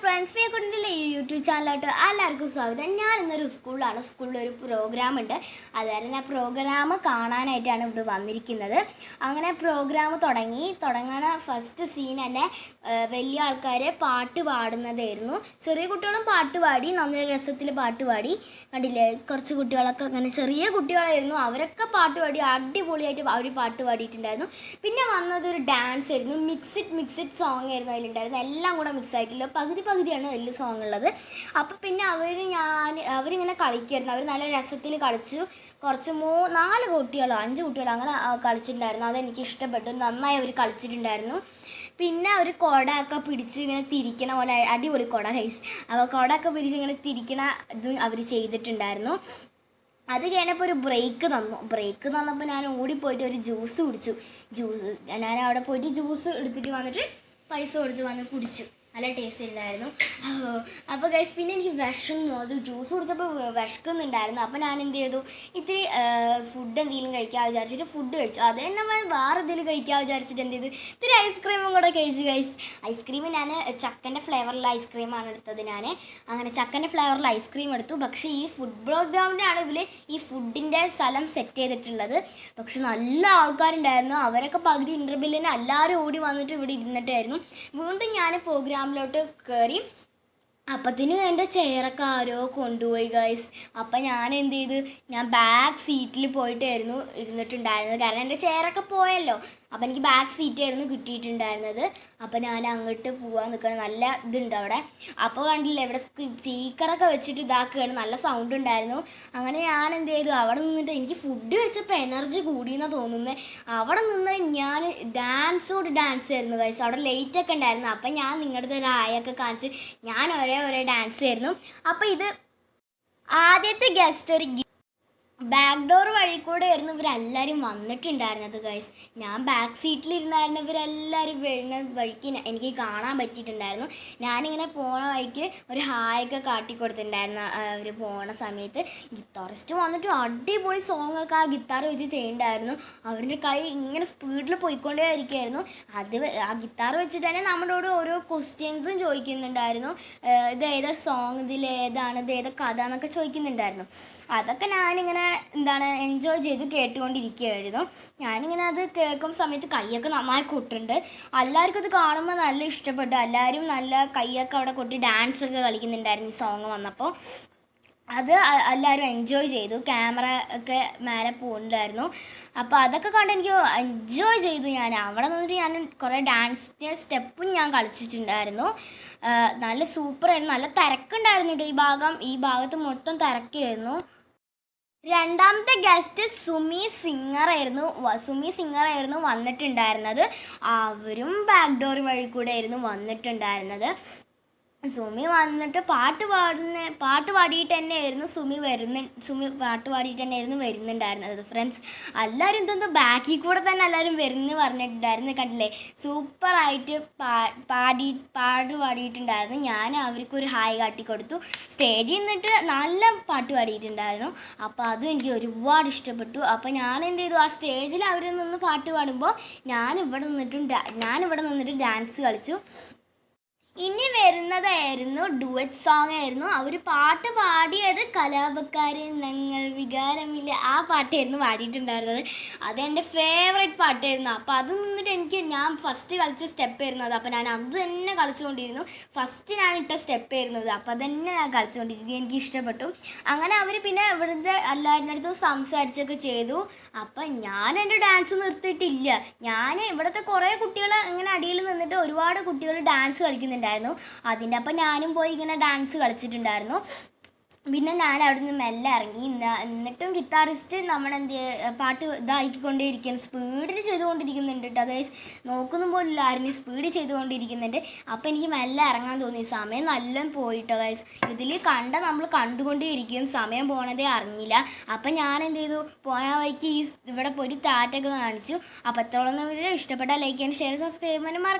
Friends ഫേക്കുണ്ടിലെ ഈ YouTube ചാനലായിട്ട് എല്ലാവർക്കും സ്വാഗതം. ഞാൻ ഇന്നൊരു സ്കൂളിലൊരു പ്രോഗ്രാം ഉണ്ട്. അതായത് ആ പ്രോഗ്രാം കാണാനായിട്ടാണ് ഇവിടെ വന്നിരിക്കുന്നത്. അങ്ങനെ പ്രോഗ്രാം തുടങ്ങണ ഫസ്റ്റ് സീൻ തന്നെ വലിയ ആൾക്കാർ പാട്ട് പാടുന്നതായിരുന്നു. ചെറിയ കുട്ടികളും പാട്ട് പാടി, നല്ല രസത്തിൽ പാട്ട് പാടി. കണ്ടില്ലേ, കുറച്ച് കുട്ടികളൊക്കെ അങ്ങനെ ചെറിയ കുട്ടികളായിരുന്നു, അവരൊക്കെ പാട്ട് പാടി അടിപൊളിയായിട്ട് അവർ പാട്ട് പാടിയിട്ടുണ്ടായിരുന്നു. പിന്നെ വന്നതൊരു ഡാൻസ് ആയിരുന്നു, മിക്സിഡ് സോങ് ആയിരുന്നു അതിലുണ്ടായിരുന്നു. എല്ലാം കൂടെ മിക്സ് ആയിട്ടില്ല, പകുതിയാണ് വലിയ സോങ് ഉള്ളത്. അപ്പം പിന്നെ അവരിങ്ങനെ കളിക്കുമായിരുന്നു. അവർ നല്ല രസത്തിൽ കളിച്ചു. കുറച്ച് 4 കുട്ടികളോ 5 കുട്ടികളോ അങ്ങനെ കളിച്ചിട്ടുണ്ടായിരുന്നു. അതെനിക്ക് ഇഷ്ടപ്പെട്ടു, നന്നായി അവർ കളിച്ചിട്ടുണ്ടായിരുന്നു. പിന്നെ അവർ കുടയൊക്കെ പിടിച്ച് ഇങ്ങനെ തിരിക്കണ പോലെ, അടിപൊളി കുട റൈസ്. അപ്പോൾ കുടയൊക്കെ പിടിച്ച് ഇങ്ങനെ തിരിക്കണ ഇതും അവർ ചെയ്തിട്ടുണ്ടായിരുന്നു. അത് കഴിഞ്ഞപ്പോൾ ഒരു ബ്രേക്ക് തന്നപ്പോൾ ഞാൻ ഓടിപ്പോയിട്ട് ഒരു ജ്യൂസ് കുടിച്ചു. ഞാൻ അവിടെ പോയിട്ട് ജ്യൂസ് എടുത്തിട്ട് വന്നിട്ട് പൈസ കൊടുത്ത് വന്ന് കുടിച്ചു. നല്ല ടേസ്റ്റ് ഉണ്ടായിരുന്നു. അപ്പോൾ ഗൈസ്, പിന്നെ എനിക്ക് വിശന്നു. അത് ജ്യൂസ് കുടിച്ചപ്പോൾ വിശക്കുന്നുണ്ടായിരുന്നു. അപ്പോൾ ഞാൻ എന്ത് ചെയ്തു, ഇത്തിരി ഫുഡ് എന്തെങ്കിലും കഴിക്കാൻ വിചാരിച്ചിട്ട് ഫുഡ് കഴിച്ചു. അത് തന്നെ വേറെ എന്തെങ്കിലും കഴിക്കാൻ വിചാരിച്ചിട്ട് എന്ത് ചെയ്തു, ഇത്തിരി ഐസ്ക്രീമും കൂടെ കഴിച്ചു ഗൈസ്. ഐസ്ക്രീം ഞാൻ ചക്കൻ്റെ ഫ്ലേവറിൽ ഐസ്ക്രീമാണ് എടുത്തത്. ഞാൻ അങ്ങനെ ചക്കൻ്റെ ഫ്ലേവറിൽ ഐസ്ക്രീം എടുത്തു. പക്ഷേ ഈ ഫുഡ് പ്രോഗ്രാമിൻ്റെയാണ് ഇവർ ഈ ഫുഡിൻ്റെ സ്ഥലം സെറ്റ് ചെയ്തിട്ടുള്ളത്. പക്ഷെ നല്ല ആൾക്കാരുണ്ടായിരുന്നു. അവരൊക്കെ പകുതി ഇൻ്റർവെല്ലിന് എല്ലാവരും ഓടി വന്നിട്ട് ഇവിടെ ഇരുന്നിട്ടായിരുന്നു. വീണ്ടും ഞാൻ പ്രോഗ്രാമിലോട്ട് കയറി. അപ്പത്തിനും എൻ്റെ ചെയറൊക്കെ ആരോ കൊണ്ടുപോയി ഗൈസ്. അപ്പം ഞാൻ എന്ത് ചെയ്തു, ഞാൻ ബാക്ക് സീറ്റിൽ പോയിട്ടായിരുന്നു ഇരുന്നിട്ടുണ്ടായിരുന്നത്. കാരണം എൻ്റെ ചെയറൊക്കെ പോയല്ലോ. അപ്പം എനിക്ക് ബാക്ക് സീറ്റായിരുന്നു കിട്ടിയിട്ടുണ്ടായിരുന്നത്. അപ്പം ഞാൻ അങ്ങോട്ട് പോകാൻ നിൽക്കണം. നല്ല ഇതുണ്ട് അവിടെ. അപ്പോൾ കണ്ടില്ലേ, ഇവിടെ സ്പീക്കറൊക്കെ വെച്ചിട്ട് ഇതാക്കുകയാണ്, നല്ല സൗണ്ട് ഉണ്ടായിരുന്നു. അങ്ങനെ ഞാൻ എന്ത് ചെയ്തു, അവിടെ നിന്നിട്ട് എനിക്ക് ഫുഡ് വെച്ചപ്പോൾ എനർജി കൂടിയെന്നാണ് തോന്നുന്നത്. അവിടെ നിന്ന് ഞാൻ ഡാൻസ് ആയിരുന്നു ഗൈസ്. അവിടെ ലൈറ്റൊക്കെ ഉണ്ടായിരുന്നു. അപ്പം ഞാൻ നിങ്ങളുടെ ഒരു ആയൊക്കെ കാണിച്ച് ഞാൻ ഒരേ ഡാൻസ് ആയിരുന്നു. അപ്പോൾ ഇത് ആദ്യത്തെ ഗസ്റ്റ് ഒരു ബാക്ക് ഡോർ വഴി കൂടെ ആയിരുന്നു ഇവരെല്ലാവരും വന്നിട്ടുണ്ടായിരുന്നത് ഗൈസ്. ഞാൻ ബാക്ക് സീറ്റിലിരുന്നായിരുന്നു. ഇവരെല്ലാവരും വരുന്ന വഴിക്ക് എനിക്ക് കാണാൻ പറ്റിയിട്ടുണ്ടായിരുന്നു. ഞാനിങ്ങനെ പോണ വഴിക്ക് ഒരു ഹായൊക്കെ കാട്ടിക്കൊടുത്തിട്ടുണ്ടായിരുന്നു. അവർ പോണ സമയത്ത് ഗിത്താറിസ്റ്റ് വന്നിട്ട് അടിപൊളി സോങ്ങൊക്കെ ആ ഗിത്താർ വെച്ച് ചെയ്യുന്നുണ്ടായിരുന്നു. അവരുടെ കൈ ഇങ്ങനെ സ്പീഡിൽ പോയിക്കൊണ്ടേ ഇരിക്കുമായിരുന്നു. ആ ഗിത്താർ വെച്ചിട്ട് തന്നെ നമ്മളോട് ഓരോ ക്വസ്റ്റ്യൻസും ചോദിക്കുന്നുണ്ടായിരുന്നു. ഇത് ഏതാ സോങ്, ഇതിലേതാണ്, ഇത് ഏതാ കഥ എന്നൊക്കെ ചോദിക്കുന്നുണ്ടായിരുന്നു. അതൊക്കെ ഞാനിങ്ങനെ എൻജോയ് ചെയ്ത് കേട്ടുകൊണ്ടിരിക്കുകയായിരുന്നു. ഞാനിങ്ങനെ അത് കേൾക്കുന്ന സമയത്ത് കൈയൊക്കെ നന്നായി കൊട്ടുണ്ട്. എല്ലാവർക്കും അത് കാണുമ്പോൾ നല്ല ഇഷ്ടപ്പെട്ടു. എല്ലാവരും നല്ല കൈയൊക്കെ അവിടെ കൊട്ടി ഡാൻസൊക്കെ കളിക്കുന്നുണ്ടായിരുന്നു ഈ സോങ് വന്നപ്പോൾ. അത് എല്ലാവരും എൻജോയ് ചെയ്തു. ക്യാമറ ഒക്കെ മേലെ പോകുന്നുണ്ടായിരുന്നു. അപ്പോൾ അതൊക്കെ കണ്ട് എനിക്ക് എൻജോയ് ചെയ്തു. ഞാൻ അവിടെ നിന്നിട്ട് ഞാൻ കുറേ ഡാൻസിൻ്റെ സ്റ്റെപ്പും ഞാൻ കളിച്ചിട്ടുണ്ടായിരുന്നു. നല്ല സൂപ്പറായിരുന്നു. നല്ല തിരക്കുണ്ടായിരുന്നു കേട്ടോ. ഈ ഭാഗത്ത് മൊത്തം തിരക്കായിരുന്നു. രണ്ടാമത്തെ ഗസ്റ്റ് സുമി സിംഗറായിരുന്നു വന്നിട്ടുണ്ടായിരുന്നത്. അവരും ബാക്ക് ഡോർ വഴി കൂടെ ആയിരുന്നു വന്നിട്ടുണ്ടായിരുന്നത്. സുമി വന്നിട്ട് പാട്ട് പാടിയിട്ട് തന്നെയായിരുന്നു സുമി പാട്ട് പാടിയിട്ട് തന്നെയായിരുന്നു വരുന്നുണ്ടായിരുന്നത്. ഫ്രണ്ട്സ്, എല്ലാവരും എന്തോ ബാക്കിൽ കൂടെ തന്നെ എല്ലാവരും വരുന്നു പറഞ്ഞിട്ടുണ്ടായിരുന്നു. കണ്ടില്ലേ, സൂപ്പറായിട്ട് പാട്ട് പാടിയിട്ടുണ്ടായിരുന്നു. ഞാൻ അവർക്കൊരു ഹായ് കാട്ടിക്കൊടുത്തു. സ്റ്റേജിൽ നിന്നിട്ട് നല്ല പാട്ട് പാടിയിട്ടുണ്ടായിരുന്നു. അപ്പോൾ അതും എനിക്ക് ഒരുപാട് ഇഷ്ടപ്പെട്ടു. അപ്പോൾ ഞാൻ എന്ത് ചെയ്തു, ആ സ്റ്റേജിൽ അവർ നിന്ന് പാട്ട് പാടുമ്പോൾ ഞാനിവിടെ നിന്നിട്ട് ഡാൻസ് കളിച്ചു. ഇനി വരുന്നതായിരുന്നു ഡുവറ്റ് സോങ് ആയിരുന്നു. അവർ പാട്ട് പാടിയത് കലാപക്കാരെ ഞങ്ങൾ വികാരമില്ല, ആ പാട്ടായിരുന്നു പാടിയിട്ടുണ്ടായിരുന്നത്. അതെൻ്റെ ഫേവറേറ്റ് പാട്ടായിരുന്നു. അപ്പോൾ അത് നിന്നിട്ട് ഞാൻ ഫസ്റ്റ് കളിച്ച സ്റ്റെപ്പായിരുന്നു അത്. അപ്പോൾ ഞാൻ അത് തന്നെ കളിച്ചുകൊണ്ടിരുന്നു. ഫസ്റ്റ് ഞാൻ ഇട്ട സ്റ്റെപ്പായിരുന്നു അത്. അപ്പോൾ അതന്നെ ഞാൻ കളിച്ചുകൊണ്ടിരിക്കുന്നു. എനിക്ക് ഇഷ്ടപ്പെട്ടു. അങ്ങനെ അവർ പിന്നെ ഇവിടുത്തെ എല്ലാവരുടെ അടുത്തും സംസാരിച്ചൊക്കെ ചെയ്തു. അപ്പം ഞാൻ എൻ്റെ ഡാൻസ് നിർത്തിയിട്ടില്ല. ഞാൻ ഇവിടുത്തെ കുറേ കുട്ടികൾ ഇങ്ങനെ അടിയിൽ നിന്നിട്ട് ഒരുപാട് കുട്ടികൾ ഡാൻസ് കളിക്കുന്നുണ്ടായിരുന്നു. അതിൻ്റെ അപ്പം ഞാനും പോയി ഇങ്ങനെ ഡാൻസ് കളിച്ചിട്ടുണ്ടായിരുന്നു. പിന്നെ ഞാൻ അവിടെ നിന്ന് മെല്ലെ ഇറങ്ങി. എന്നിട്ടും ഗിത്താറിസ്റ്റ് പാട്ട് ഇതാക്കിക്കൊണ്ടേയിരിക്കുന്നു, സ്പീഡിൽ ചെയ്തുകൊണ്ടിരിക്കുന്നുണ്ട് കേട്ടോ ഗൈസ്. നോക്കൊന്നും പോലില്ല, ആരും സ്പീഡിൽ ചെയ്തുകൊണ്ടിരിക്കുന്നുണ്ട്. അപ്പോൾ എനിക്ക് മെല്ലെ ഇറങ്ങാൻ തോന്നി. സമയം നല്ല പോയിട്ടോ ഗൈസ്. ഇതിൽ നമ്മൾ കണ്ടുകൊണ്ടേയിരിക്കും, സമയം പോണതേ അറിഞ്ഞില്ല. അപ്പം ഞാൻ എന്ത് ചെയ്തു, പോയ വഴിക്ക് ഇവിടെ പോയി ടാറ്റൊക്കെ കാണിച്ചു. അപ്പോൾ എത്രത്തോളം ഇഷ്ടപ്പെട്ടാൽ ലൈക്ക് ചെയ്യാൻ, ഷെയർ, സബ്സ്ക്രൈബ് ചെയ്യാൻ